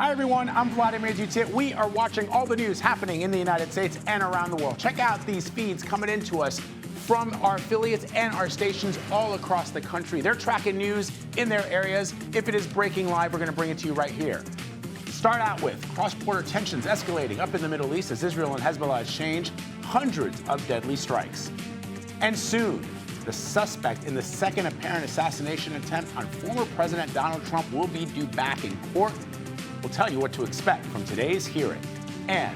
Hi, everyone. I'm Vladimir Dutit. We are watching all the news happening in the United States and around the world. Check out these feeds coming into us from our affiliates and our stations all across the country. They're tracking news in their areas. If it is breaking live, we're going to bring it to you right here. Start out with cross-border tensions escalating up in the Middle East as Israel and Hezbollah exchange hundreds of deadly strikes. And soon, the suspect in the second apparent assassination attempt on former President Donald Trump will be due back in court. We'll tell you what to expect from today's hearing. And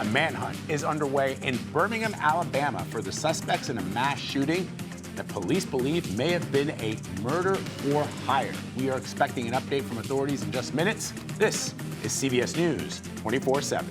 a manhunt is underway in Birmingham, Alabama for the suspects in a mass shooting that police believe may have been a murder for hire. We are expecting an update from authorities in just minutes. This is CBS News 24/7.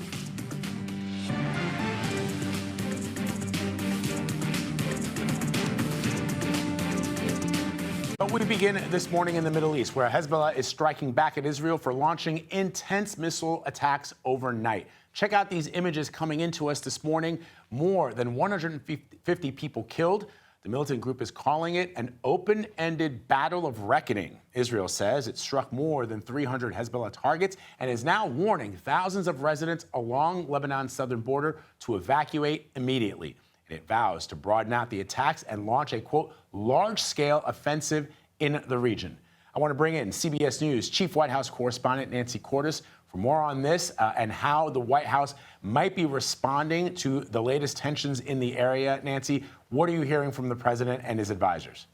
But we begin this morning in the Middle East, where Hezbollah is striking back at Israel for launching intense missile attacks overnight. Check out these images coming into us this morning. More than 150 people killed. The militant group is calling it an open-ended battle of reckoning. Israel says it struck more than 300 Hezbollah targets and is now warning thousands of residents along Lebanon's southern border to evacuate immediately. It vows to broaden out the attacks and launch a, quote, large-scale offensive in the region. I want to bring in CBS News Chief White House correspondent Nancy Cordes for more on this and how the White House might be responding to the latest tensions in the area. Nancy, what are you hearing from the president and his advisors?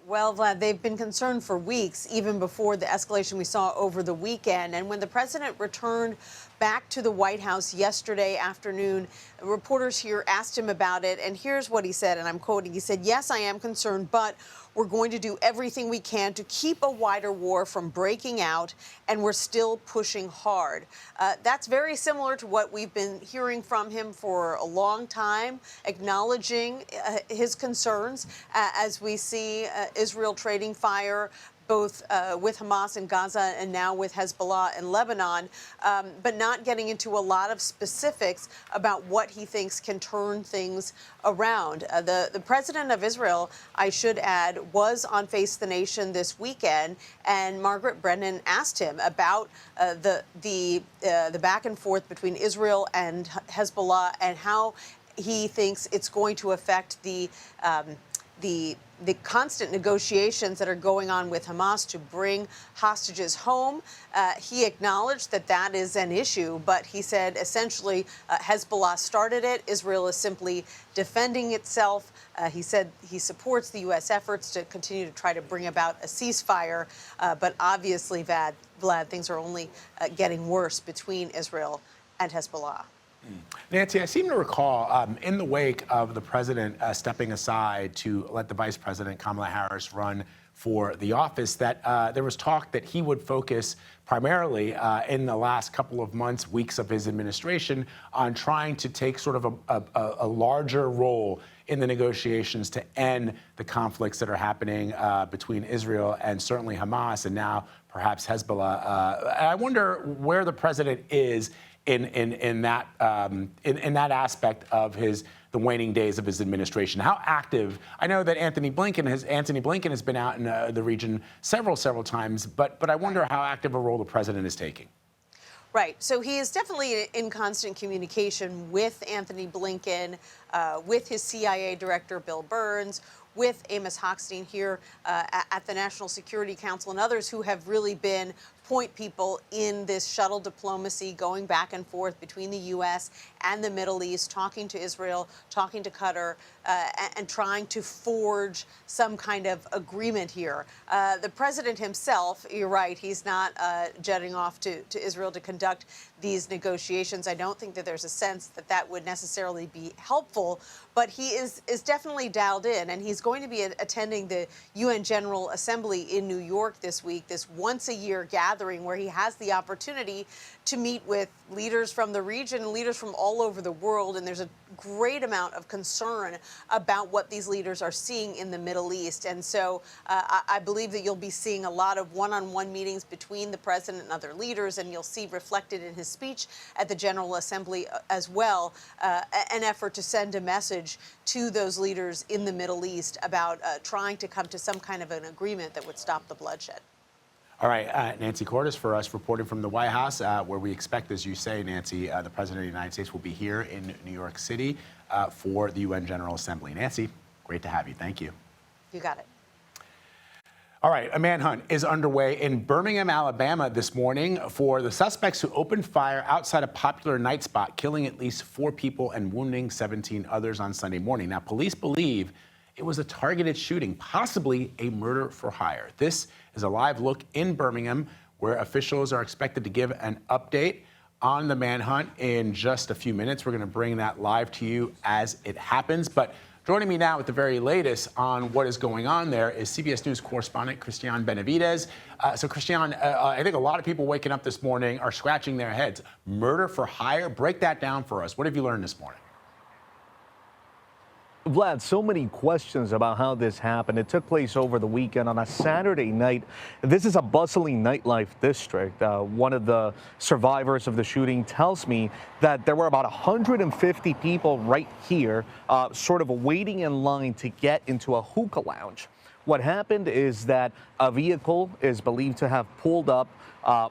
Well, Vlad, they've been concerned for weeks, even before the escalation we saw over the weekend. And when the president returned back to the White House yesterday afternoon, reporters here asked him about it. And here's what he said, and I'm quoting. He said, "Yes, I am concerned, but we're going to do everything we can to keep a wider war from breaking out, and we're still pushing hard." That's very similar to what we've been hearing from him for a long time, acknowledging his concerns as we see Israel trading fire both with Hamas in Gaza and now with Hezbollah in Lebanon, but not getting into a lot of specifics about what he thinks can turn things around. The president of Israel, I should add, was on Face the Nation this weekend, and Margaret Brennan asked him about the back and forth between Israel and Hezbollah and how he thinks it's going to affect the constant negotiations that are going on with Hamas to bring hostages home. He acknowledged that that is an issue, but he said essentially Hezbollah started it. Israel is simply defending itself. He said he supports the U.S. efforts to continue to try to bring about a ceasefire, but obviously, Vlad, things are only getting worse between Israel and Hezbollah. Nancy, I seem to recall in the wake of the president stepping aside to let the vice president, Kamala Harris, run for the office, that there was talk that he would focus primarily in the last couple of months, weeks of his administration on trying to take sort of a larger role in the negotiations to end the conflicts that are happening between Israel and certainly Hamas and now perhaps Hezbollah. I wonder where the president is in that aspect of the waning days of his administration. How active? I know that Anthony Blinken has been out in the region several times, but I wonder how active a role the president is taking. Right. So he is definitely in constant communication with Anthony Blinken, with his CIA director, Bill Burns, with Amos Hochstein here at the National Security Council and others who have really been point people in this shuttle diplomacy going back and forth between the U.S. and the Middle East, talking to Israel, talking to Qatar, and trying to forge some kind of agreement here. The president himself, you're right, he's not jetting off to Israel to conduct these negotiations. I don't think that there's a sense that that would necessarily be helpful, but he is definitely dialed in, and he's going to be attending the UN General Assembly in New York this week, this once-a-year gathering where he has the opportunity to meet with leaders from the region, leaders from all over the world, and there's a great amount of concern about what these leaders are seeing in the Middle East. And so I believe that you'll be seeing a lot of one-on-one meetings between the president and other leaders, and you'll see reflected in his speech at the General Assembly as well an effort to send a message to those leaders in the Middle East about trying to come to some kind of an agreement that would stop the bloodshed. All right, Nancy Cordes for us reporting from the White House, where we expect, as you say, Nancy, the President of the United States will be here in New York City for the UN General Assembly. Nancy, great to have you. Thank you. You got it. All right, a manhunt is underway in Birmingham, Alabama this morning for the suspects who opened fire outside a popular night spot, killing at least 4 people and wounding 17 others on Sunday morning. Now, police believe it was a targeted shooting, possibly a murder for hire. This is a live look in Birmingham, where officials are expected to give an update on the manhunt in just a few minutes. We're going to bring that live to you as it happens. But joining me now with the very latest on what is going on there is CBS News correspondent Christian Benavides. So, Christian, I think a lot of people waking up this morning are scratching their heads. Murder for hire? Break that down for us. What have you learned this morning? Vlad, so many questions about how this happened. It took place over the weekend on a Saturday night. This is a bustling nightlife district. One of the survivors of the shooting tells me that there were about 150 people right here, sort of waiting in line to get into a hookah lounge. What happened is that a vehicle is believed to have pulled up,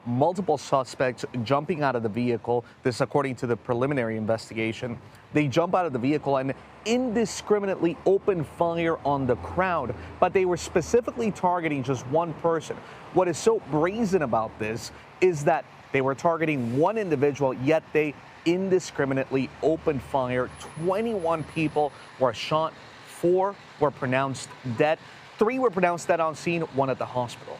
multiple suspects jumping out of the vehicle. This according to the preliminary investigation. They jump out of the vehicle and indiscriminately open fire on the crowd, but they were specifically targeting just one person. What is so brazen about this is that they were targeting one individual, yet they indiscriminately opened fire. 21 people were shot, 4 were pronounced dead, 3 were pronounced dead on scene, 1 at the hospital.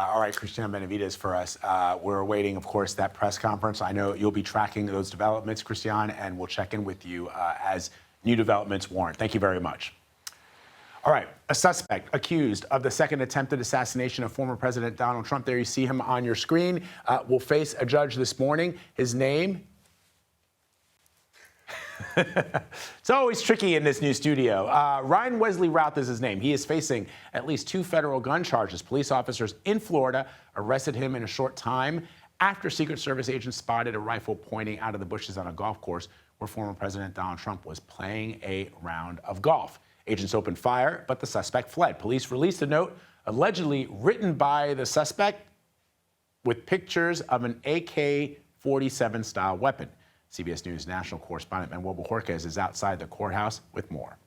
All right, Christian Benavides for us. We're awaiting, of course, that press conference. I know you'll be tracking those developments, Christian, and we'll check in with you as new developments warrant. Thank you very much. All right, a suspect accused of the second attempted assassination of former President Donald Trump, there you see him on your screen, will face a judge this morning. His name? It's always tricky in this new studio. Ryan Wesley Routh is his name. He is facing at least 2 federal gun charges. Police officers in Florida arrested him in a short time after Secret Service agents spotted a rifle pointing out of the bushes on a golf course where former President Donald Trump was playing a round of golf. Agents opened fire, but the suspect fled. Police released a note allegedly written by the suspect with pictures of an AK-47 style weapon. CBS News national correspondent Manuel Bojorquez is outside the courthouse with more.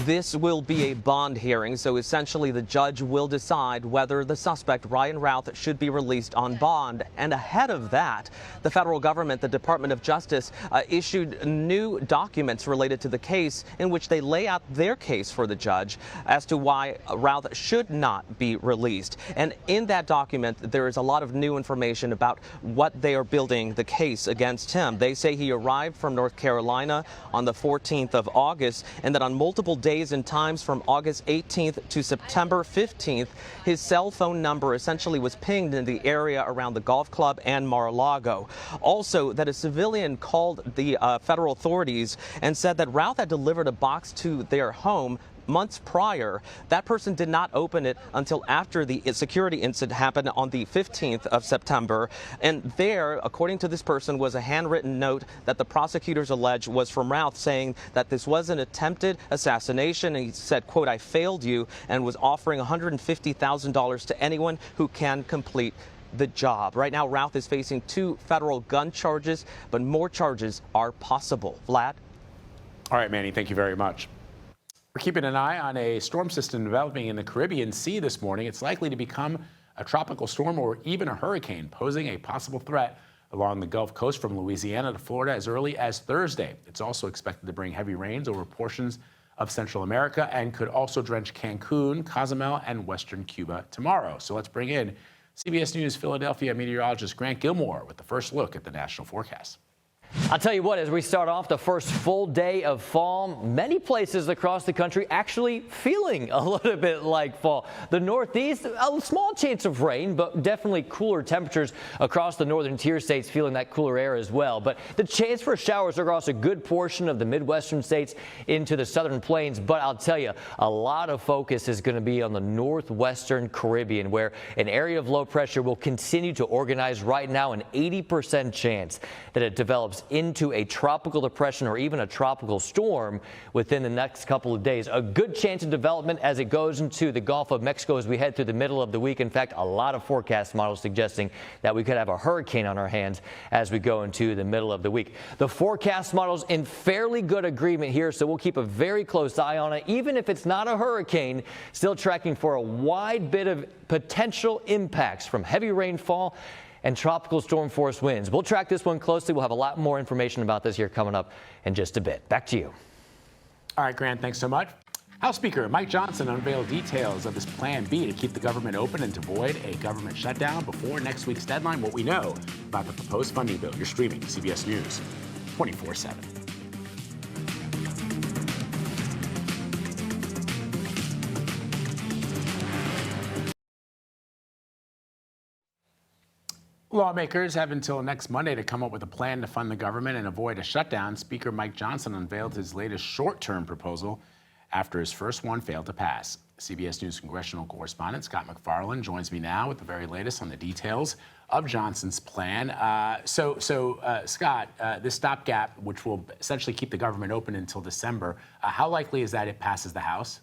This will be a bond hearing, so essentially the judge will decide whether the suspect, Ryan Routh, should be released on bond. And ahead of that, the federal government, the Department of Justice, issued new documents related to the case in which they lay out their case for the judge as to why Routh should not be released. And in that document, there is a lot of new information about what they are building the case against him. They say he arrived from North Carolina on the 14th of August and that on multiple days and times from August 18th to September 15th, his cell phone number essentially was pinged in the area around the golf club and Mar-a-Lago. Also, that a civilian called the federal authorities and said that Routh had delivered a box to their home months prior. That person did not open it until after the security incident happened on the 15th of September. And there, according to this person, was a handwritten note that the prosecutors allege was from Routh saying that this was an attempted assassination. And he said, quote, "I failed you," and was offering $150,000 to anyone who can complete the job. Right now, Routh is facing 2 federal gun charges, but more charges are possible. Vlad? All right, Manny, thank you very much. We're keeping an eye on a storm system developing in the Caribbean Sea this morning. It's likely to become a tropical storm or even a hurricane, posing a possible threat along the Gulf Coast from Louisiana to Florida as early as Thursday. It's also expected to bring heavy rains over portions of Central America and could also drench Cancun, Cozumel, and western Cuba tomorrow. So let's bring in CBS News Philadelphia meteorologist Grant Gilmore with the first look at the national forecast. I'll tell you what, as we start off the first full day of fall, many places across the country actually feeling a little bit like fall. The Northeast, a small chance of rain, but definitely cooler temperatures across the northern tier states, feeling that cooler air as well. But the chance for showers across a good portion of the Midwestern states into the southern plains. But I'll tell you, a lot of focus is going to be on the northwestern Caribbean, where an area of low pressure will continue to organize. Right now, an 80% chance that it develops develops into a tropical depression or even a tropical storm within the next couple of days. A good chance of development as it goes into the Gulf of Mexico as we head through the middle of the week. In fact, a lot of forecast models suggesting that we could have a hurricane on our hands as we go into the middle of the week. The forecast models in fairly good agreement here, so we'll keep a very close eye on it. Even if it's not a hurricane, still tracking for a wide bit of potential impacts from heavy rainfall and tropical storm force winds. We'll track this one closely. We'll have a lot more information about this here coming up in just a bit. Back to you. All right, Grant, thanks so much. House Speaker Mike Johnson unveiled details of his Plan B to keep the government open and to avoid a government shutdown before next week's deadline. What we know about the proposed funding bill. You're streaming CBS News 24/7. Lawmakers have until next Monday to come up with a plan to fund the government and avoid a shutdown. Speaker Mike Johnson unveiled his latest short-term proposal after his first one failed to pass. CBS News congressional correspondent Scott McFarland joins me now with the very latest on the details of Johnson's plan. Scott, this stopgap, which will essentially keep the government open until December, how likely is that it passes the House?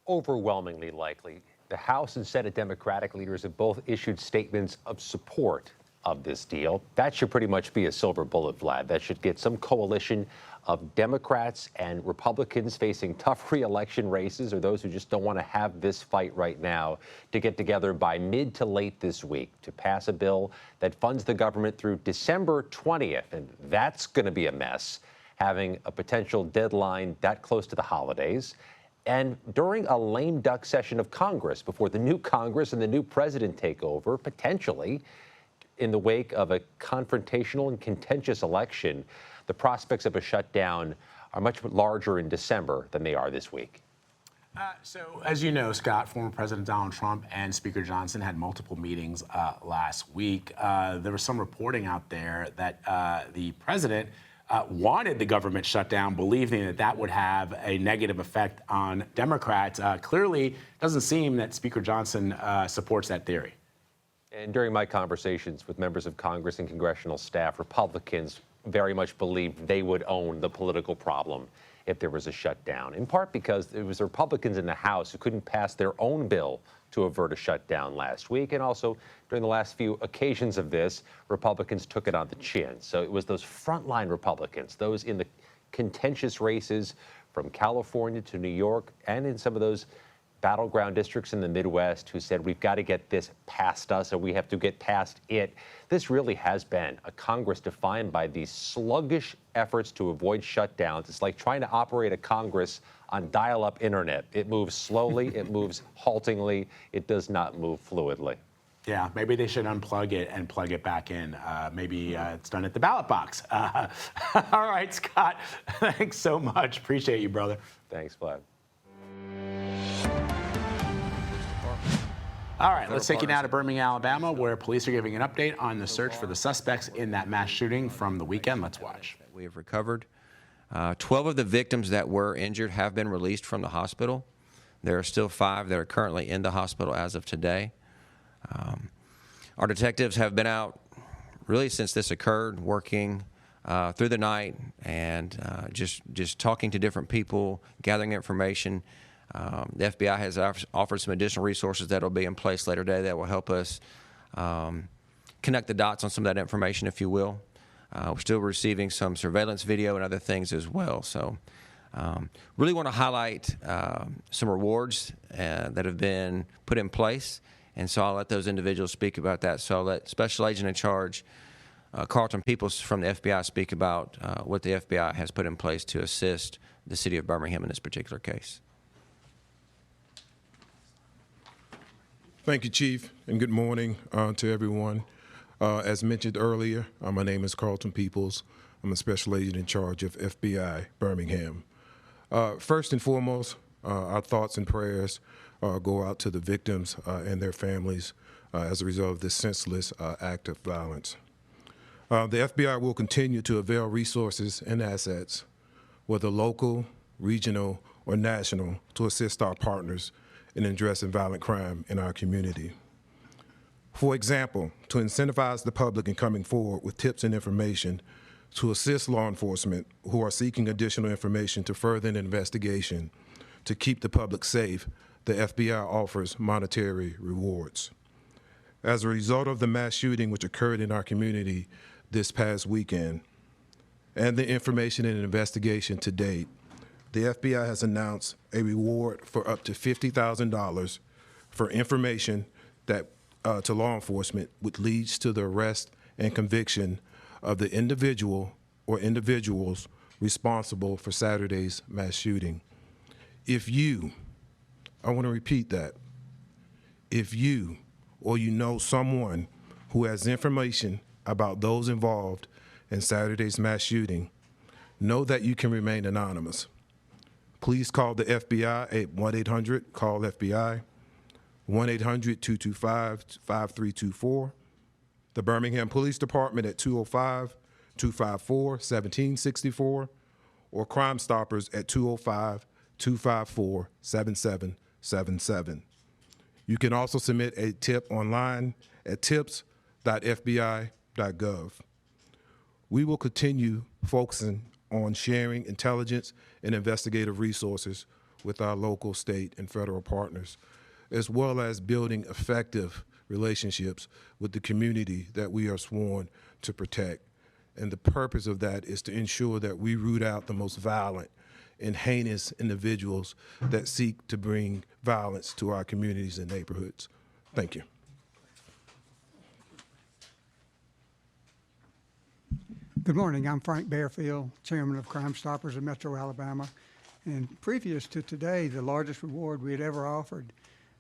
Overwhelmingly likely. The House and Senate Democratic leaders have both issued statements of support of this deal. That should pretty much be a silver bullet, Vlad. That should get some coalition of Democrats and Republicans facing tough re-election races, or those who just don't want to have this fight right now, to get together by mid to late this week to pass a bill that funds the government through December 20th. And that's going to be a mess, having a potential deadline that close to the holidays. And during a lame duck session of Congress, before the new Congress and the new president take over, potentially in the wake of a confrontational and contentious election, the prospects of a shutdown are much larger in December than they are this week. So, as you know, Scott, former President Donald Trump and Speaker Johnson had multiple meetings last week. There was some reporting out there that the president wanted the government shut down, believing that that would have a negative effect on Democrats. Clearly, doesn't seem that Speaker Johnson supports that theory. And during my conversations with members of Congress and congressional staff, Republicans very much believed they would own the political problem if there was a shutdown, in part because it was the Republicans in the House who couldn't pass their own bill to avert a shutdown last week. And also, during the last few occasions of this, Republicans took it on the chin. So it was those frontline Republicans, those in the contentious races from California to New York and in some of those battleground districts in the Midwest, who said, we've got to get this past us, or we have to get past it. This really has been a Congress defined by these sluggish efforts to avoid shutdowns. It's like trying to operate a Congress on dial-up internet. It moves slowly, it moves haltingly, it does not move fluidly. Yeah, maybe they should unplug it and plug it back in. Maybe it's done at the ballot box. All right, Scott, thanks so much. Appreciate you, brother. Thanks, Vlad. All right, let's take you now to Birmingham, Alabama, where police are giving an update on the search for the suspects in that mass shooting from the weekend. Let's watch. We have recovered. 12 of the victims that were injured have been released from the hospital. There are still 5 that are currently in the hospital as of today. Our detectives have been out really since this occurred, working through the night and just talking to different people, gathering information. The FBI has offered some additional resources that will be in place later today that will help us connect the dots on some of that information, if you will. We're still receiving some surveillance video and other things as well. So really want to highlight some rewards that have been put in place. And so I'll let those individuals speak about that. So I'll let Special Agent in Charge Carlton Peoples from the FBI speak about what the FBI has put in place to assist the city of Birmingham in this particular case. Thank you, Chief, and good morning to everyone. As mentioned earlier, my name is Carlton Peoples. I'm a Special Agent in Charge of FBI Birmingham. First and foremost, our thoughts and prayers go out to the victims and their families as a result of this senseless act of violence. The FBI will continue to avail resources and assets, whether local, regional, or national, to assist our partners in addressing violent crime in our community. For example, to incentivize the public in coming forward with tips and information to assist law enforcement who are seeking additional information to further an investigation to keep the public safe. The FBI offers monetary rewards. As a result of the mass shooting which occurred in our community this past weekend, and the information and investigation to date, the FBI has announced a reward for up to $50,000 for information that to law enforcement, which leads to the arrest and conviction of the individual or individuals responsible for Saturday's mass shooting. If you, I want to repeat that, if you or you know someone who has information about those involved in Saturday's mass shooting, know that you can remain anonymous. Please call the FBI at 1-800-CALL-FBI, 1-800-225-5324, the Birmingham Police Department at 205-254-1764, or Crime Stoppers at 205-254-7777. You can also submit a tip online at tips.fbi.gov. We will continue focusing on sharing intelligence and investigative resources with our local, state, and federal partners, as well as building effective relationships with the community that we are sworn to protect. And the purpose of that is to ensure that we root out the most violent and heinous individuals that seek to bring violence to our communities and neighborhoods. Thank you. Good morning. I'm Frank Bearfield, Chairman of Crime Stoppers of Metro Alabama. And previous to today, the largest reward we had ever offered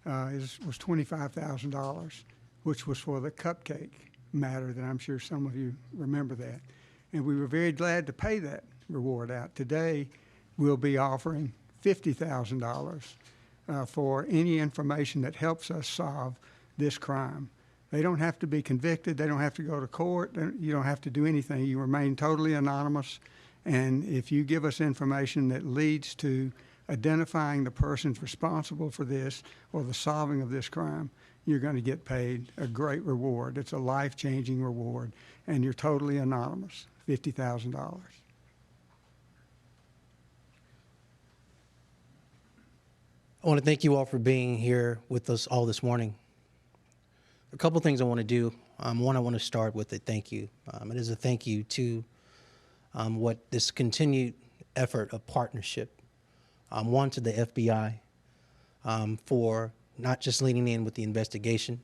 was $25,000, which was for the cupcake matter that I'm sure some of you remember that. And we were very glad to pay that reward out. Today, we'll be offering $50,000 for any information that helps us solve this crime. They don't have to be convicted. They don't have to go to court. You don't have to do anything. You remain totally anonymous. And if you give us information that leads to identifying the persons responsible for this or the solving of this crime, you're going to get paid a great reward. It's a life-changing reward, and you're totally anonymous, $50,000. I want to thank you all for being here with us all this morning. A couple things I want to do. One, I want to start with a thank you. It is a thank you to what this continued effort of partnership. One, to the FBI for not just leaning in with the investigation,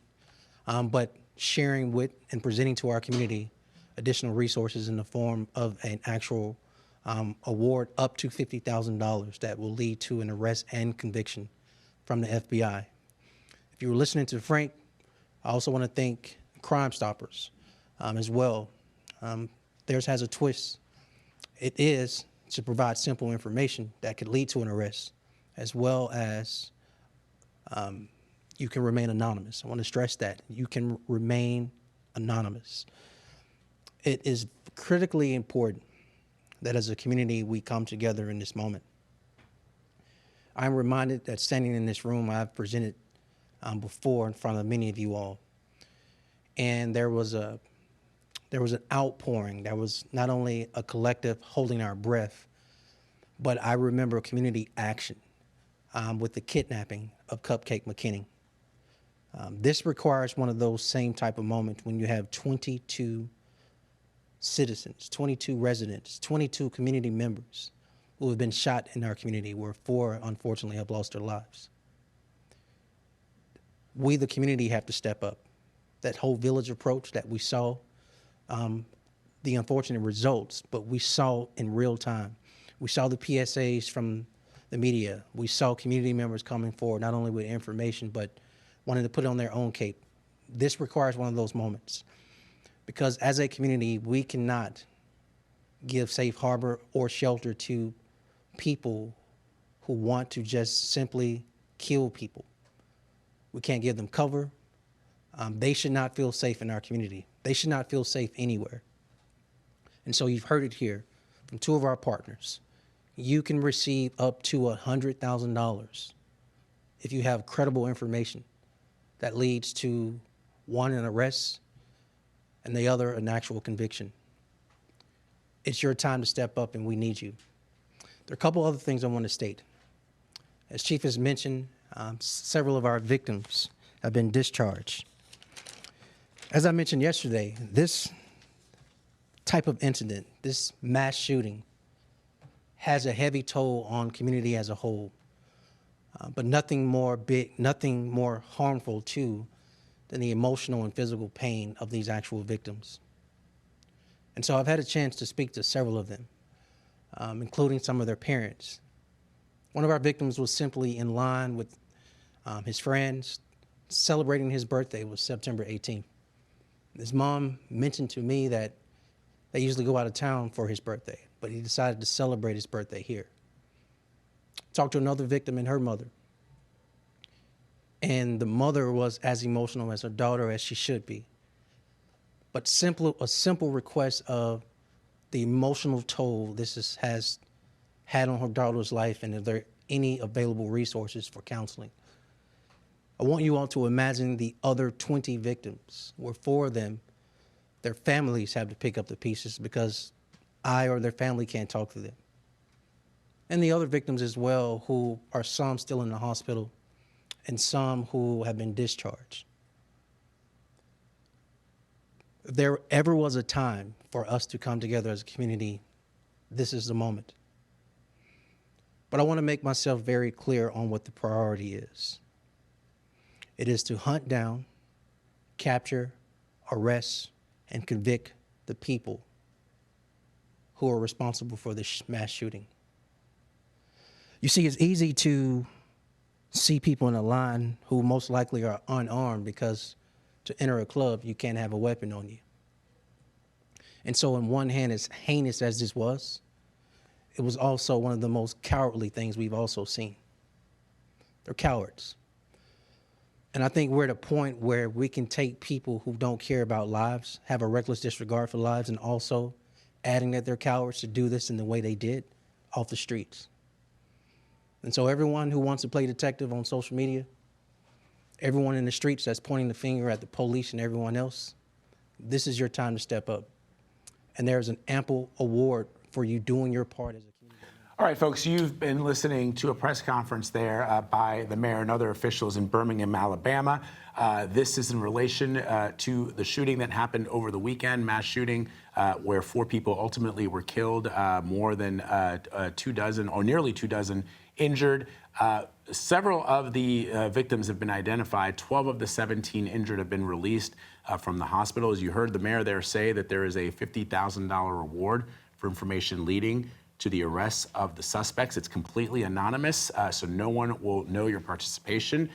but sharing with and presenting to our community additional resources in the form of an actual award up to $50,000 that will lead to an arrest and conviction from the FBI. If you were listening to Frank, I also want to thank Crime Stoppers as well. Theirs has a twist. It is to provide simple information that could lead to an arrest, as well as you can remain anonymous. I want to stress that. You can remain anonymous. It is critically important that as a community we come together in this moment. I'm reminded that standing in this room, I've presented before in front of many of you all, and there was an outpouring. There was not only a collective holding our breath, but I remember community action with the kidnapping of Cupcake McKinney. This requires one of those same type of moments when you have 22 citizens, 22 residents, 22 community members who have been shot in our community, where 4 unfortunately have lost their lives. We, the community, have to step up. That whole village approach that we saw, the unfortunate results, but we saw in real time. We saw the PSAs from the media. We saw community members coming forward, not only with information, but wanting to put it on their own cape. This requires one of those moments, because as a community, we cannot give safe harbor or shelter to people who want to just simply kill people. We can't give them cover. They should not feel safe in our community. They should not feel safe anywhere. And so you've heard it here from 2 of our partners. You can receive up to $100,000 if you have credible information that leads to, one, an arrest, and the other, an actual conviction. It's your time to step up, and we need you. There are a couple other things I want to state. As Chief has mentioned, several of our victims have been discharged. As I mentioned yesterday, this type of incident, this mass shooting, has a heavy toll on community as a whole, but nothing more harmful too than the emotional and physical pain of these actual victims. And so I've had a chance to speak to several of them, including some of their parents. One of our victims was simply in line with his friends celebrating his birthday. Was September 18th. His mom mentioned to me that they usually go out of town for his birthday, but he decided to celebrate his birthday here. Talked to another victim and her mother. And the mother was as emotional as her daughter as she should be. But a simple request of the emotional toll this has had on her daughter's life, and if there are any available resources for counseling. I want you all to imagine the other 20 victims, where 4 of them, their families have to pick up the pieces because I or their family can't talk to them. And the other victims as well, who are some still in the hospital and some who have been discharged. If there ever was a time for us to come together as a community, this is the moment. But I want to make myself very clear on what the priority is. It is to hunt down, capture, arrest, and convict the people who are responsible for this mass shooting. You see, it's easy to see people in a line who most likely are unarmed because to enter a club, you can't have a weapon on you. And so on one hand, as heinous as this was, it was also one of the most cowardly things we've also seen. They're cowards. And I think we're at a point where we can take people who don't care about lives, have a reckless disregard for lives, and also adding that they're cowards to do this in the way they did off the streets. And so everyone who wants to play detective on social media, everyone in the streets that's pointing the finger at the police and everyone else, this is your time to step up. And there's an ample award for you doing your part as a community. All right, folks, you've been listening to a press conference there by the mayor and other officials in Birmingham, Alabama. This is in relation to the shooting that happened over the weekend, mass shooting, where 4 people ultimately were killed, more than 24 or nearly 24 injured. Several of the victims have been identified. 12 of the 17 injured have been released from the hospital. As you heard the mayor there say that there is a $50,000 reward for information leading to the arrests of the suspects. It's completely anonymous, so no one will know your participation.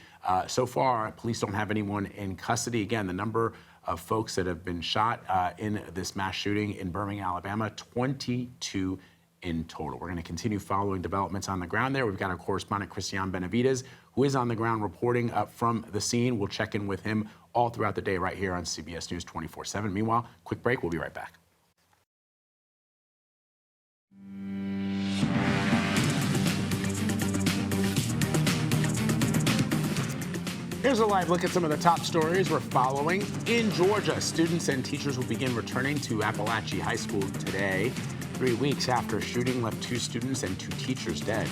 So far, police don't have anyone in custody. Again, the number of folks that have been shot in this mass shooting in Birmingham, Alabama, 22 in total. We're going to continue following developments on the ground there. We've got our correspondent, Christian Benavides, who is on the ground reporting from the scene. We'll check in with him all throughout the day right here on CBS News 24/7. Meanwhile, quick break. We'll be right back. Here's a live look at some of the top stories we're following. In Georgia, students and teachers will begin returning to Appalachia High School today, 3 weeks after a shooting left 2 students and 2 teachers dead.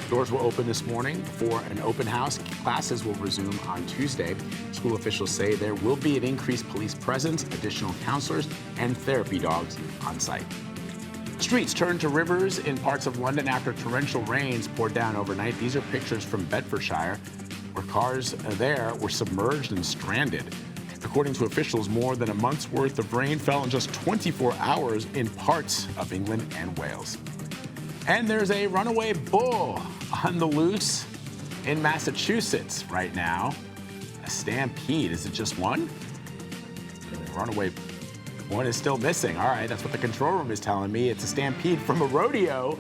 Doors will open this morning for an open house. Classes will resume on Tuesday. School officials say there will be an increased police presence, additional counselors, and therapy dogs on site. Streets turned to rivers in parts of London after torrential rains poured down overnight. These are pictures from Bedfordshire, where cars there were submerged and stranded. According to officials, more than a month's worth of rain fell in just 24 hours in parts of England and Wales. And there's a runaway bull on the loose in Massachusetts right now. A stampede. Is it just one? The runaway one is still missing. All right, that's what the control room is telling me. It's a stampede from a rodeo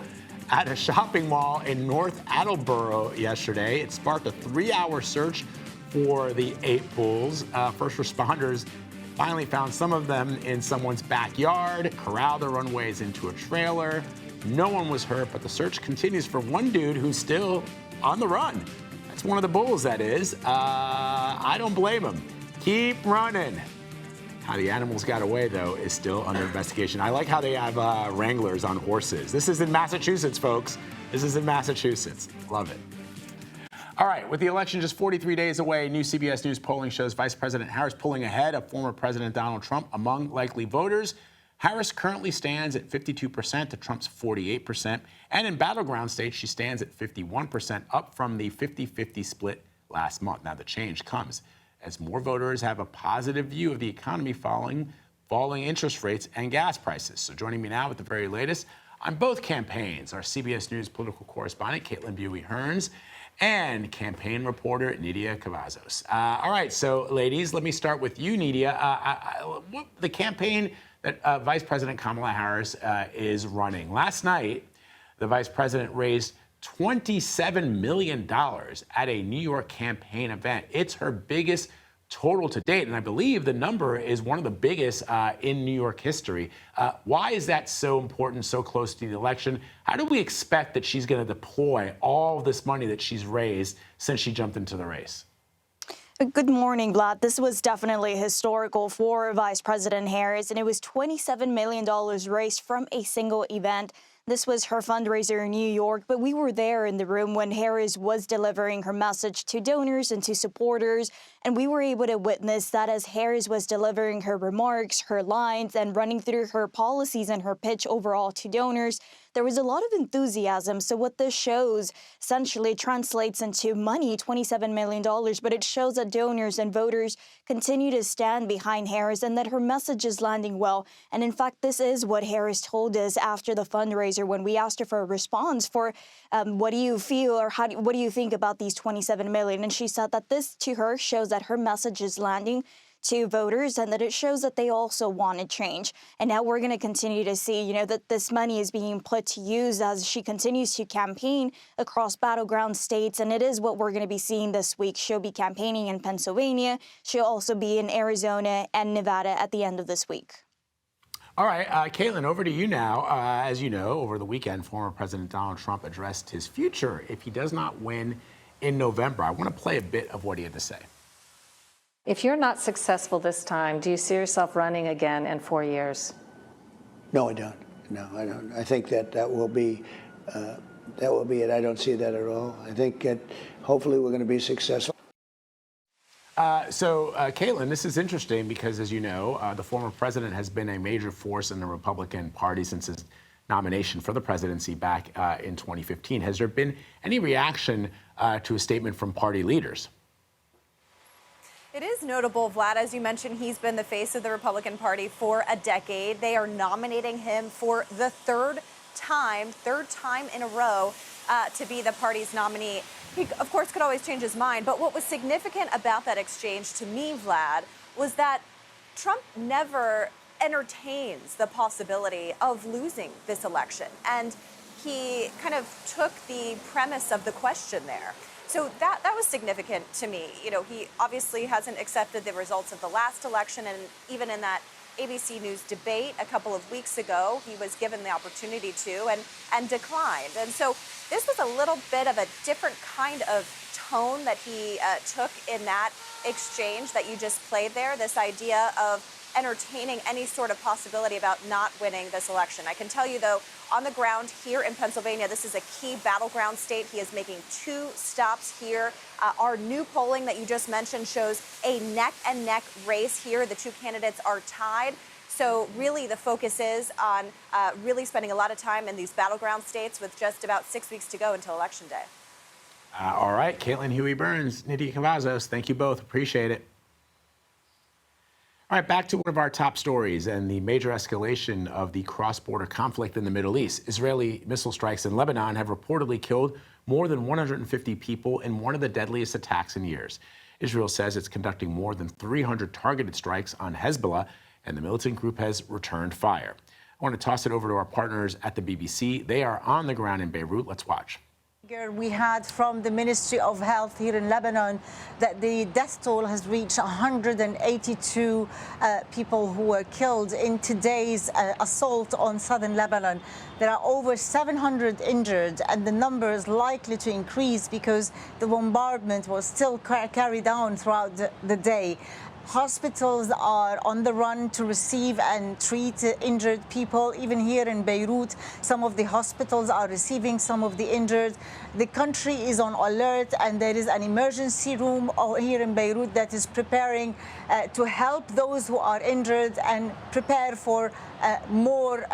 at a shopping mall in North Attleboro yesterday. It sparked a 3-hour search for the 8 bulls. First responders finally found some of them in someone's backyard, corralled the runaways into a trailer. No one was hurt, but the search continues for one dude who's still on the run. That's one of the bulls, that is. I don't blame him. Keep running. How the animals got away, though, is still under investigation. I like how they have wranglers on horses. This is in Massachusetts, folks. This is in Massachusetts. Love it. All right, with the election just 43 days away, new CBS News polling shows Vice President Harris pulling ahead of former President Donald Trump among likely voters. Harris currently stands at 52% to Trump's 48%. And in battleground states, she stands at 51%, up from the 50-50 split last month. Now, the change comes as more voters have a positive view of the economy falling interest rates and gas prices. So joining me now with the very latest on both campaigns, our CBS News political correspondent, Caitlin Buie-Hearns, and campaign reporter, Nidia Cavazos. All right, so ladies, let me start with you, Nidia. The campaign that Vice President Kamala Harris is running. Last night, the vice president raised $27 million at a New York campaign event. It's her biggest total to date, and I believe the number is one of the biggest in New York history. Why is that so important, so close to the election? How do we expect that she's going to deploy all of this money that she's raised since she jumped into the race? Good morning, Vlad. This was definitely historical for Vice President Harris, and it was $27 million raised from a single event. This was her fundraiser in New York, but we were there in the room when Harris was delivering her message to donors and to supporters, and we were able to witness that as Harris was delivering her remarks, her lines, and running through her policies and her pitch overall to donors. There was a lot of enthusiasm. So what this shows essentially translates into money, $27 million, but it shows that donors and voters continue to stand behind Harris and that her message is landing well. And in fact, this is what Harris told us after the fundraiser when we asked her for a response for what do you feel or what do you think about these $27 million? And she said that this to her shows that her message is landing to voters and that it shows that they also wanted change. And now we're going to continue to see, that this money is being put to use as she continues to campaign across battleground states. And it is what we're going to be seeing this week. She'll be campaigning in Pennsylvania. She'll also be in Arizona and Nevada at the end of this week. All right, Caitlin, over to you now. As you know, over the weekend, former President Donald Trump addressed his future if he does not win in November. I want to play a bit of what he had to say. If you're not successful this time, do you see yourself running again in 4 years? No, I don't. No, I don't. I think that will be it. I don't see that at all. I think that hopefully we're going to be successful. Caitlin, this is interesting because, as you know, the former president has been a major force in the Republican Party since his nomination for the presidency back in 2015. Has there been any reaction to a statement from party leaders? It is notable, Vlad, as you mentioned, he's been the face of the Republican Party for a decade. They are nominating him for the third time in a row to be the party's nominee. He, of course, could always change his mind. But what was significant about that exchange to me, Vlad, was that Trump never entertains the possibility of losing this election. And he kind of took the premise of the question there. So that was significant to me. He obviously hasn't accepted the results of the last election, and even in that ABC News debate a couple of weeks ago, he was given the opportunity to and declined. And so this was a little bit of a different kind of tone that he took in that exchange that you just played there, this idea of entertaining any sort of possibility about not winning this election. I can tell you, though, on the ground here in Pennsylvania, this is a key battleground state. He is making 2 stops here. Our new polling that you just mentioned shows a neck-and-neck race here. The 2 candidates are tied. So really the focus is on really spending a lot of time in these battleground states with just about 6 weeks to go until Election Day. All right, Caitlin Huey-Burns, Nidia Cavazos, thank you both. Appreciate it. All right, back to one of our top stories and the major escalation of the cross-border conflict in the Middle East. Israeli missile strikes in Lebanon have reportedly killed more than 150 people in one of the deadliest attacks in years. Israel says it's conducting more than 300 targeted strikes on Hezbollah, and the militant group has returned fire. I want to toss it over to our partners at the BBC. They are on the ground in Beirut. Let's watch. We had from the Ministry of Health here in Lebanon that the death toll has reached 182 people who were killed in today's assault on southern Lebanon. There are over 700 injured, and the number is likely to increase because the bombardment was still carried on throughout the day. Hospitals are on the run to receive and treat injured people. Even here in Beirut, some of the hospitals are receiving some of the injured. The country is on alert, and there is an emergency room here in Beirut that is preparing to help those who are injured and prepare for more,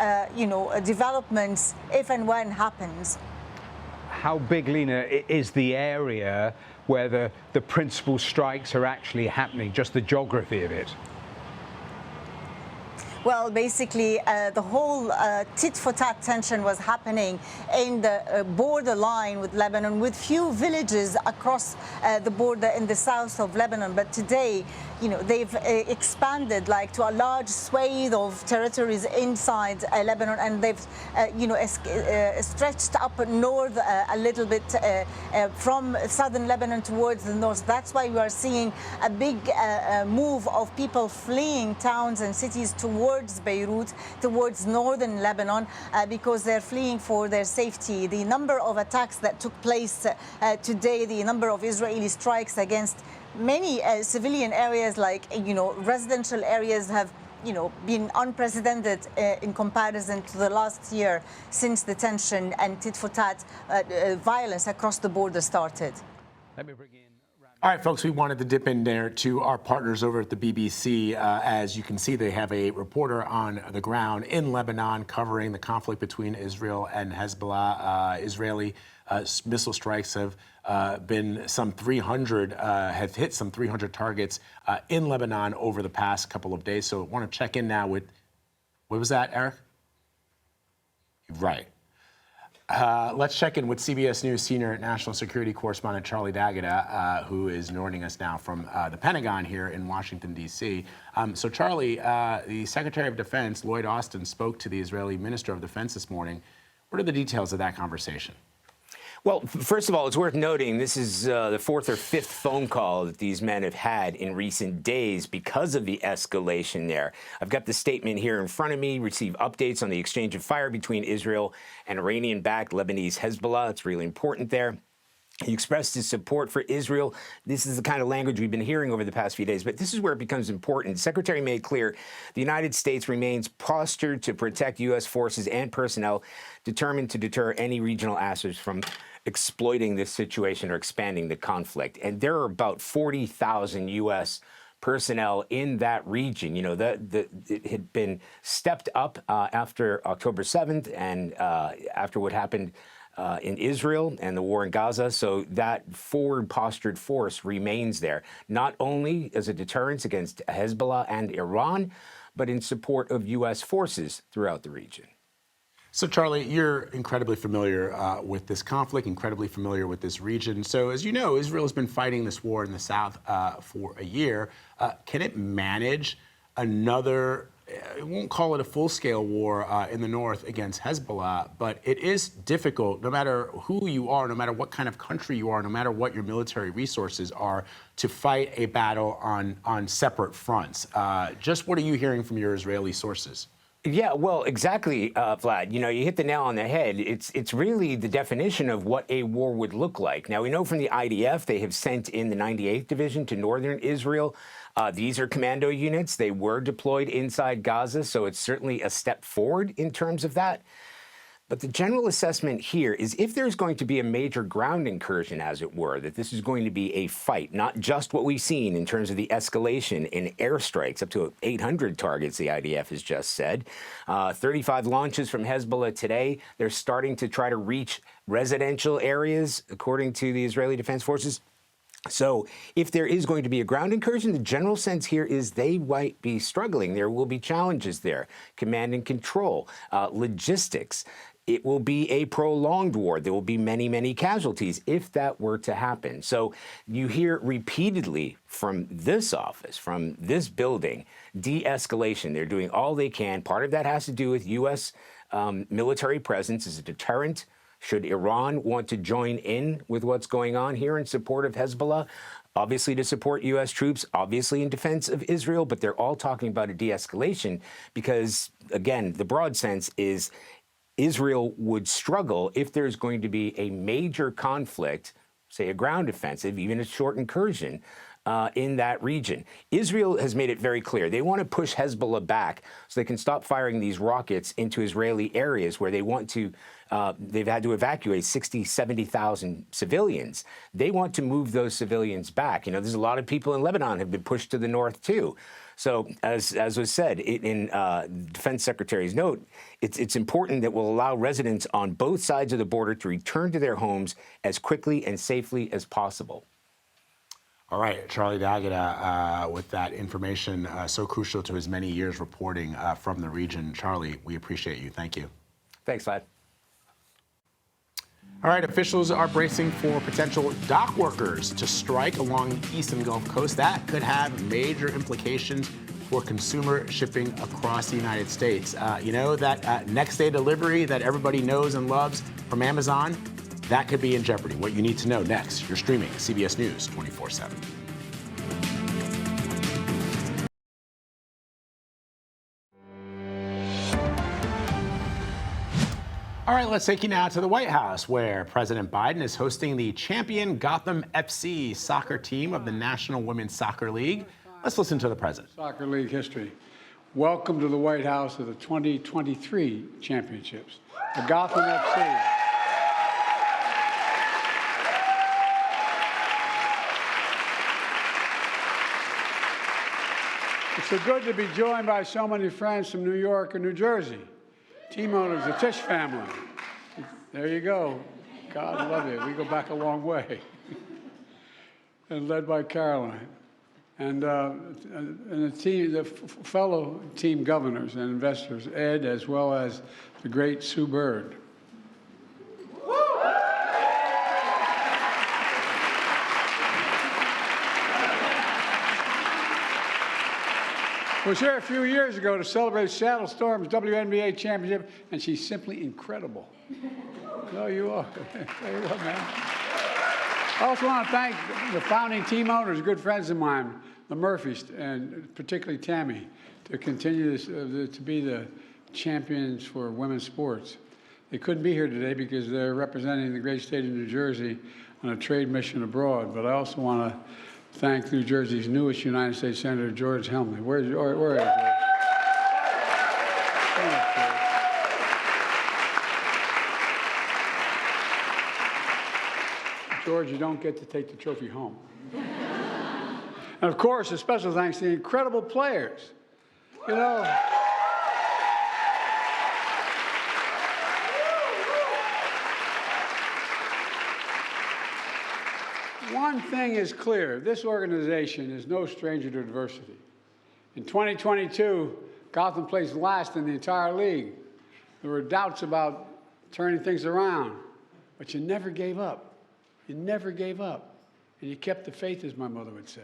developments if and when happens. How big, Lena, is the area where the principal strikes are actually happening, just the geography of it? Well, basically, the whole tit-for-tat tension was happening in the borderline with Lebanon, with few villages across the border in the south of Lebanon. But today, they've expanded to a large swathe of territories inside Lebanon, and they've, stretched up north a little bit from southern Lebanon towards the north. That's why we are seeing a big move of people fleeing towns and cities towards Beirut, towards northern Lebanon, because they're fleeing for their safety. The number of attacks that took place today, the number of Israeli strikes against many civilian areas, residential areas, have been unprecedented in comparison to the last year since the tension and tit-for-tat violence across the border started. Let me bring in. All right, folks, we wanted to dip in there to our partners over at the BBC. As you can see, they have a reporter on the ground in Lebanon covering the conflict between Israel and Hezbollah. Israeli missile strikes have been some 300, have hit some 300 targets in Lebanon over the past couple of days. So I want to check in now with, what was that, Eric? Right. Let's check in with CBS News senior national security correspondent Charlie D'Agata, who is joining us now from the Pentagon here in Washington, D.C. So, Charlie, the Secretary of Defense, Lloyd Austin, spoke to the Israeli Minister of Defense this morning. What are the details of that conversation? Well, first of all, it's worth noting this is the fourth or fifth phone call that these men have had in recent days because of the escalation there. I've got the statement here in front of me. Receive updates on the exchange of fire between Israel and Iranian-backed Lebanese Hezbollah. It's really important there. He expressed his support for Israel. This is the kind of language we've been hearing over the past few days, but this is where it becomes important. The Secretary made clear the United States remains postured to protect U.S. forces and personnel, determined to deter any regional actors from exploiting this situation or expanding the conflict. And there are about 40,000 U.S. personnel in that region. It had been stepped up after October 7th and after what happened in Israel and the war in Gaza. So that forward-postured force remains there, not only as a deterrence against Hezbollah and Iran, but in support of U.S. forces throughout the region. So, Charlie, you're incredibly familiar with this conflict, incredibly familiar with this region. So, as you know, Israel has been fighting this war in the south for a year. Can it manage another, I won't call it a full-scale war in the north against Hezbollah, but it is difficult, no matter who you are, no matter what kind of country you are, no matter what your military resources are, to fight a battle on separate fronts. Just what are you hearing from your Israeli sources? Yeah, well, exactly, Vlad. You hit the nail on the head. It's really the definition of what a war would look like. Now, we know from the IDF they have sent in the 98th Division to northern Israel. These are commando units. They were deployed inside Gaza, so it's certainly a step forward in terms of that. But the general assessment here is if there's going to be a major ground incursion, as it were, that this is going to be a fight, not just what we've seen in terms of the escalation in airstrikes, up to 800 targets, the IDF has just said. 35 launches from Hezbollah today. They're starting to try to reach residential areas, according to the Israeli Defense Forces. So if there is going to be a ground incursion, the general sense here is they might be struggling. There will be challenges there. Command and control, logistics. It will be a prolonged war. There will be many, many casualties if that were to happen. So you hear repeatedly from this office, from this building, de-escalation. They're doing all they can. Part of that has to do with U.S. Military presence as a deterrent. Should Iran want to join in with what's going on here in support of Hezbollah? Obviously to support U.S. troops, obviously in defense of Israel, but they're all talking about a de-escalation because, again, the broad sense is Israel would struggle if there's going to be a major conflict, say a ground offensive, even a short incursion, in that region. Israel has made it very clear. They want to push Hezbollah back so they can stop firing these rockets into Israeli areas where they want to, they've had to evacuate 60, 70,000 civilians. They want to move those civilians back. You know, there's a lot of people in Lebanon have been pushed to the north too. So as was said in Defense Secretary's note, it's important that we'll allow residents on both sides of the border to return to their homes as quickly and safely as possible. All right, Charlie D'Agata, with that information so crucial to his many years reporting from the region. Charlie, we appreciate you. Thank you. Thanks, Vlad. All right, officials are bracing for potential dock workers to strike along the eastern Gulf Coast. That could have major implications for consumer shipping across the United States. You know, that next day delivery that everybody knows and loves from Amazon, that could be in jeopardy. What you need to know next. You're streaming CBS News 24/7. All right, let's take you now to the White House, where President Biden is hosting the champion Gotham FC soccer team of the National Women's Soccer League. Let's listen to the president. Soccer League history. Welcome to the White House of the 2023 championships, the Gotham FC. It's so good to be joined by so many friends from New York and New Jersey. Team owners, the Tisch family. There you go. God love you. We go back a long way. And led by Caroline. And the team, the fellow team governors and investors, Ed, as well as the great Sue Bird. Was here a few years ago to celebrate Seattle Storm's WNBA championship, and she's simply incredible. No, you are. There you go, man. I also want to thank the founding team owners, good friends of mine, the Murphys, and particularly Tammy, to continue this, to be the champions for women's sports. They couldn't be here today because they're representing the great state of New Jersey on a trade mission abroad, but I also want to thank New Jersey's newest United States Senator, George Helmsley. Where is George? George, you don't get to take the trophy home. And of course, a special thanks to the incredible players. You know, one thing is clear. This organization is no stranger to adversity. In 2022, Gotham placed last in the entire league. There were doubts about turning things around, but you never gave up. You never gave up. And you kept the faith, as my mother would say.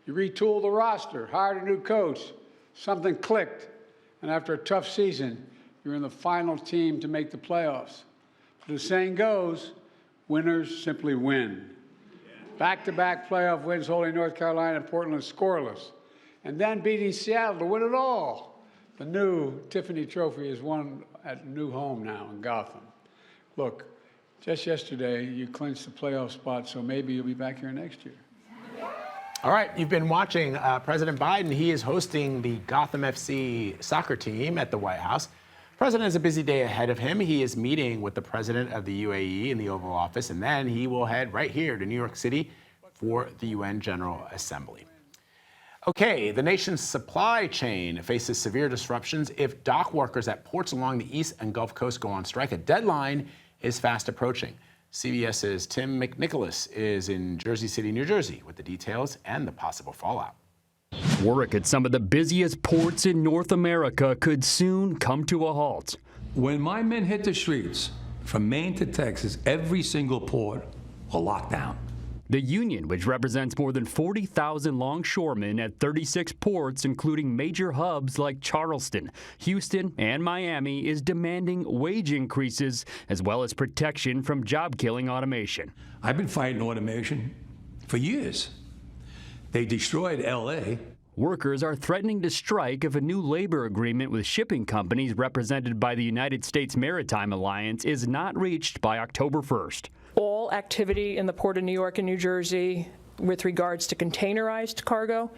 You retooled the roster, hired a new coach. Something clicked. And after a tough season, you're in the final team to make the playoffs. But the saying goes, winners simply win. Back-to-back playoff wins, holding North Carolina and Portland scoreless. And then beating Seattle to win it all. The new Tiffany Trophy is won at a new home now in Gotham. Look, just yesterday, you clinched the playoff spot, so maybe you'll be back here next year. All right, you've been watching President Biden. He is hosting the Gotham FC soccer team at the White House. The president has a busy day ahead of him. He is meeting with the president of the UAE in the Oval Office, and then he will head right here to New York City for the UN General Assembly. Okay, the nation's supply chain faces severe disruptions if dock workers at ports along the East and Gulf Coast go on strike. A deadline is fast approaching. CBS's Tim McNicholas is in Jersey City, New Jersey, with the details and the possible fallout. Work at some of the busiest ports in North America could soon come to a halt. When my men hit the streets, from Maine to Texas, every single port will lock down. The union, which represents more than 40,000 longshoremen at 36 ports, including major hubs like Charleston, Houston, and Miami, is demanding wage increases as well as protection from job-killing automation. I've been fighting automation for years. They destroyed L.A. Workers are threatening to strike if a new labor agreement with shipping companies represented by the United States Maritime Alliance is not reached by October 1st. All activity in the Port of New York and New Jersey with regards to containerized cargo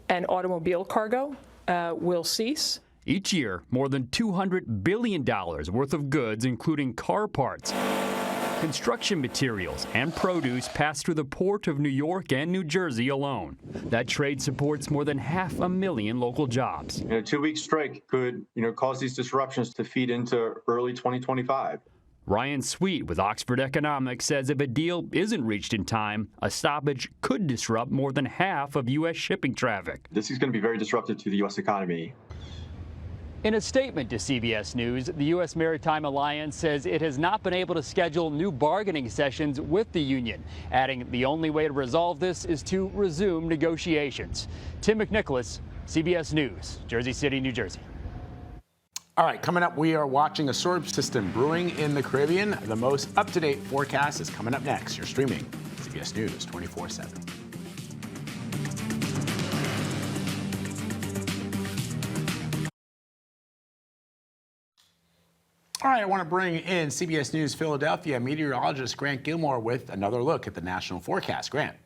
and automobile cargo will cease. Each year, more than $200 billion worth of goods, including car parts, construction materials, and produce pass through the port of New York and New Jersey alone. That trade supports more than 500,000 local jobs. A 2-week strike could, cause these disruptions to feed into early 2025. Ryan Sweet with Oxford Economics says if a deal isn't reached in time, a stoppage could disrupt more than half of U.S. shipping traffic. This is going to be very disruptive to the U.S. economy. In a statement to CBS News, the U.S. Maritime Alliance says it has not been able to schedule new bargaining sessions with the union, adding the only way to resolve this is to resume negotiations. Tim McNicholas, CBS News, Jersey City, New Jersey. All right, coming up, we are watching a storm system brewing in the Caribbean. The most up-to-date forecast is coming up next. You're streaming CBS News 24/7. All right, I want to bring in CBS News Philadelphia meteorologist Grant Gilmore with another look at the national forecast. Grant.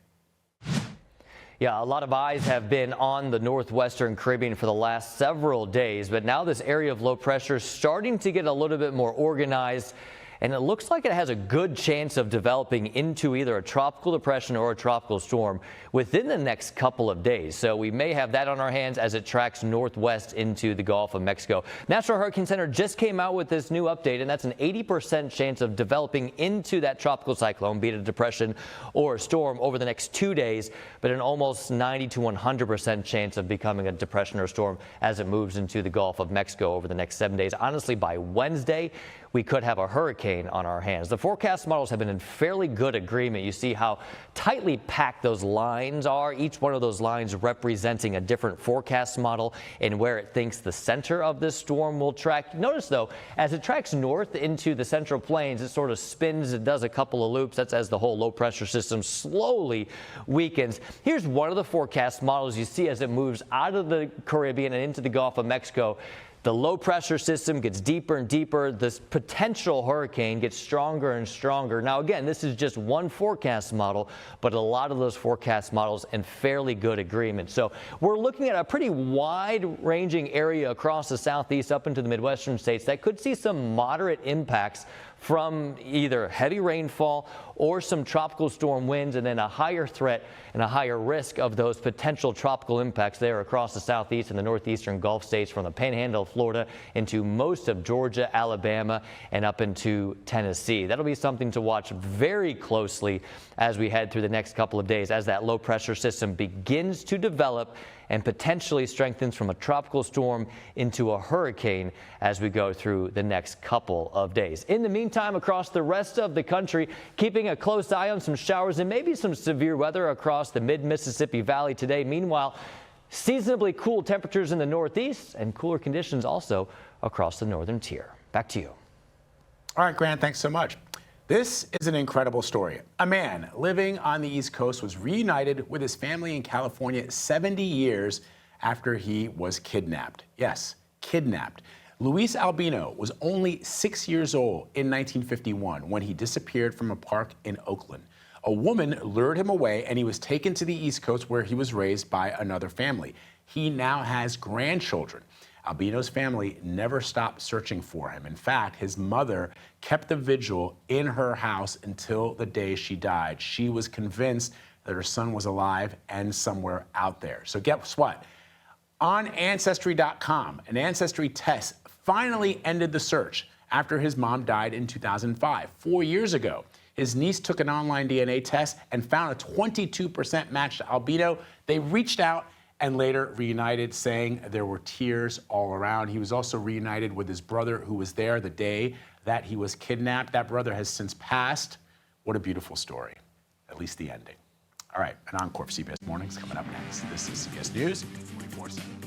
Yeah, a lot of eyes have been on the northwestern Caribbean for the last several days, but now this area of low pressure is starting to get a little bit more organized, and it looks like it has a good chance of developing into either a tropical depression or a tropical storm within the next couple of days. So we may have that on our hands as it tracks northwest into the Gulf of Mexico. National Hurricane Center just came out with this new update, and that's an 80% chance of developing into that tropical cyclone, be it a depression or a storm, over the next 2 days, but an almost 90 to 100% chance of becoming a depression or storm as it moves into the Gulf of Mexico over the next 7 days. Honestly, by Wednesday, we could have a hurricane on our hands. The forecast models have been in fairly good agreement. You see how tightly packed those lines are, each one of those lines representing a different forecast model and where it thinks the center of this storm will track. Notice, though, as it tracks north into the Central Plains, it sort of spins, it does a couple of loops. That's as the whole low pressure system slowly weakens. Here's one of the forecast models you see as it moves out of the Caribbean and into the Gulf of Mexico. The low pressure system gets deeper and deeper. This potential hurricane gets stronger and stronger. Now, again, this is just one forecast model, but a lot of those forecast models in fairly good agreement. So we're looking at a pretty wide-ranging area across the southeast up into the Midwestern states that could see some moderate impacts from either heavy rainfall or some tropical storm winds, and then a higher threat and a higher risk of those potential tropical impacts there across the southeast and the northeastern Gulf states from the panhandle of Florida into most of Georgia, Alabama, and up into Tennessee. That'll be something to watch very closely as we head through the next couple of days as that low pressure system begins to develop and potentially strengthens from a tropical storm into a hurricane as we go through the next couple of days. In the meantime, across the rest of the country, keeping a close eye on some showers and maybe some severe weather across the mid-Mississippi Valley today. Meanwhile, seasonably cool temperatures in the northeast and cooler conditions also across the northern tier. Back to you. All right, Grant, thanks so much. This is an incredible story. A man living on the East Coast was reunited with his family in California 70 years after he was kidnapped. Yes, kidnapped. Luis Albino was only 6 years old in 1951 when he disappeared from a park in Oakland. A woman lured him away, and he was taken to the East Coast where he was raised by another family. He now has grandchildren. Albino's family never stopped searching for him. In fact, his mother kept the vigil in her house until the day she died. She was convinced that her son was alive and somewhere out there. So guess what? On Ancestry.com, an ancestry test finally ended the search after his mom died in 2005, 4 years ago. His niece took an online DNA test and found a 22% match to Albino. They reached out and later reunited, saying there were tears all around. He was also reunited with his brother, who was there the day that he was kidnapped. That brother has since passed. What a beautiful story, at least the ending. All right, an encore for CBS Mornings coming up next. This is CBS News 24/7.